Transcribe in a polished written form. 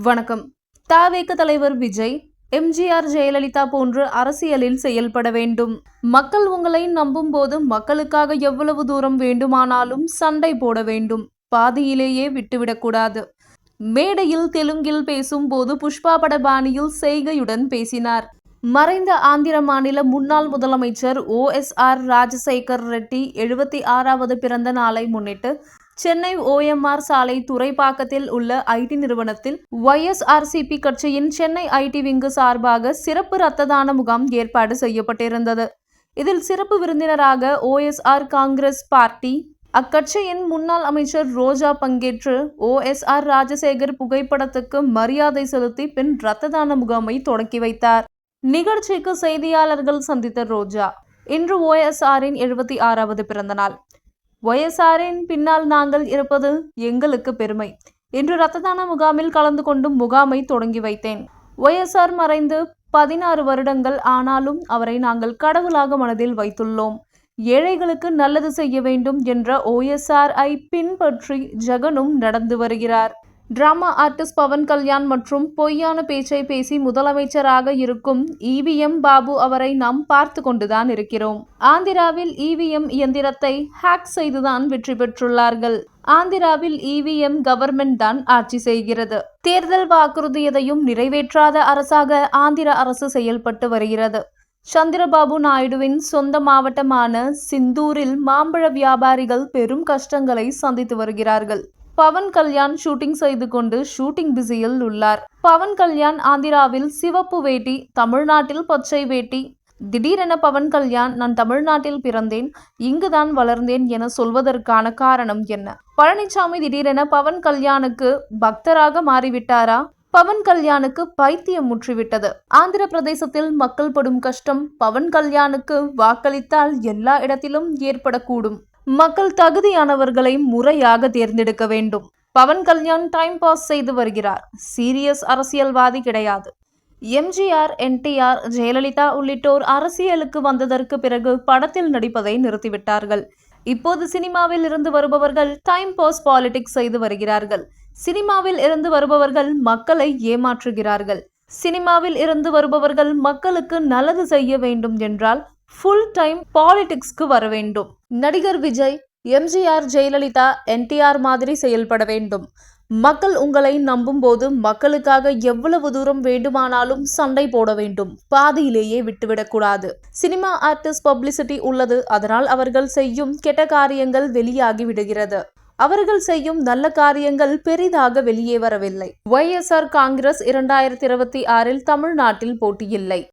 வணக்கம். த.வே.க தலைவர் விஜய், எம்.ஜி.ஆர். ஜெயலலிதா போன்று அரசியலில் செயல்பட வேண்டும். மக்கள் உங்களை நம்பும் போது மக்களுக்காக எவ்வளவு தூரம் வேண்டுமானாலும் சண்டை போட வேண்டும். பாதியிலேயே விட்டுவிடக்கூடாது. மேடையில் தெலுங்கில் பேசும் போது புஷ்பா பட பாணியில் செய்கையுடன் பேசினார். மறைந்த ஆந்திர மாநில முன்னாள் முதலமைச்சர் ஓ.எஸ்.ஆர். ராஜசேகர் ரெட்டி 76வது பிறந்த நாளை முன்னிட்டு சென்னை ஓ.எம்.ஆர். சாலை துறைப்பாக்கத்தில் உள்ள ஐ.டி. நிறுவனத்தில் ஒய்.எஸ்.ஆர்.சி.பி. கட்சியின் சென்னை ஐ.டி. விங்கு சார்பாக சிறப்பு இரத்த தான முகாம் ஏற்பாடு செய்யப்பட்டிருந்தது. இதில் சிறப்பு விருந்தினராக ஓ.எஸ்.ஆர். காங்கிரஸ் பார்ட்டி, அக்கட்சியின் முன்னாள் அமைச்சர் ரோஜா பங்கேற்று ஓ.எஸ்.ஆர். ராஜசேகர் புகைப்படத்துக்கு மரியாதை செலுத்தி பின் இரத்த தான முகாமை தொடக்கி வைத்தார். நிகழ்ச்சிக்கு செய்தியாளர்கள் சந்தித்த ரோஜா, இன்று ஓ.எஸ்.ஆரின் 76வது பிறந்த நாள். ஒய்.எஸ்.ஆரின் பின்னால் நாங்கள் இருப்பது எங்களுக்கு பெருமை. இன்று இரத்த தான முகாமில் கலந்து கொண்டு முகாமை தொடங்கி வைத்தேன். ஒய்.எஸ்.ஆர். மறைந்து 16 வருடங்கள் ஆனாலும் அவரை நாங்கள் கடவுளாக மனதில் வைத்துள்ளோம். ஏழைகளுக்கு நல்லது செய்ய வேண்டும் என்ற ஓ.எஸ்.ஆர்.ஐ பின்பற்றி ஜெகனும் நடந்து வருகிறார். டிராமா ஆர்டிஸ்ட் பவன் கல்யாண் மற்றும் பொய்யான பேச்சை பேசி முதலமைச்சராக இருக்கும் இ.வி.எம். பாபு அவரை நாம் பார்த்து கொண்டுதான் இருக்கிறோம். ஆந்திராவில் இ.வி.எம். இயந்திரத்தை ஹேக் செய்துதான் வெற்றி பெற்றுள்ளார்கள். ஆந்திராவில் இ.வி.எம். கவர்மெண்ட் தான் ஆட்சி செய்கிறது. தேர்தல் வாக்குறுதி எதையும் நிறைவேற்றாத அரசாக ஆந்திர அரசு செயல்பட்டு வருகிறது. சந்திரபாபு நாயுடுவின் சொந்த மாவட்டமான சிந்தூரில் மாம்பழ வியாபாரிகள் பெரும் கஷ்டங்களை சந்தித்து வருகிறார்கள். பவன் கல்யாண் ஷூட்டிங் செய்து கொண்டு ஷூட்டிங் பிஸியில் உள்ளார். பவன் கல்யாண் ஆந்திராவில் சிவப்பு வேட்டி, தமிழ்நாட்டில் பச்சை வேட்டி. திடீரென பவன் கல்யாண், நான் தமிழ்நாட்டில் பிறந்தேன், இங்குதான் வளர்ந்தேன் என சொல்வதற்கான காரணம் என்ன? பழனிசாமி திடீரென பவன் கல்யாணுக்கு பக்தராக மாறிவிட்டாரா? பவன் கல்யாணுக்கு பைத்தியம் முற்றிவிட்டது. ஆந்திர பிரதேசத்தில் மக்கள் படும் கஷ்டம் பவன் கல்யாணுக்கு வாக்களித்தால் எல்லா இடத்திலும் ஏற்படக்கூடும். மக்கள் தகுதியானவர்களை முறையாக தேர்ந்தெடுக்க வேண்டும். பவன் கல்யாண் டைம் பாஸ் செய்து வருகிறார். சீரியஸ் அரசியல்வாதி கிடையாது. எம்.ஜி.ஆர்., என்.டி.ஆர்., ஜெயலலிதா உள்ளிட்டோர் அரசியலுக்கு வந்ததற்கு பிறகு படத்தில் நடிப்பதை நிறுத்திவிட்டார்கள். இப்போது சினிமாவில் இருந்து வருபவர்கள் டைம் பாஸ் பாலிடிக்ஸ் செய்து வருகிறார்கள். சினிமாவில் இருந்து வருபவர்கள் மக்களை ஏமாற்றுகிறார்கள். சினிமாவில் இருந்து வருபவர்கள் மக்களுக்கு நல்லது செய்ய வேண்டும் என்றால் ஃபுல் டைம் பாலிடிக்ஸ்க்கு வர வேண்டும். நடிகர் விஜய், எம்.ஜி.ஆர்., ஜெயலலிதா, என்.டி.ஆர். மாதிரி செயல்பட வேண்டும். மக்கள் உங்களை நம்பும் போது மக்களுக்காக எவ்வளவு தூரம் வேண்டுமானாலும் சண்டை போட வேண்டும். பாதியிலேயே விட்டுவிடக்கூடாது. சினிமா ஆர்டிஸ்ட் பப்ளிசிட்டி உள்ளது. அதனால் அவர்கள் செய்யும் கெட்ட காரியங்கள் வெளியாகி விடுகிறது. அவர்கள் செய்யும் நல்ல காரியங்கள் பெரிதாக வெளியே வரவில்லை. ஒய்.எஸ்.ஆர். காங்கிரஸ் 2026 தமிழ்நாட்டில் போட்டியில்லை.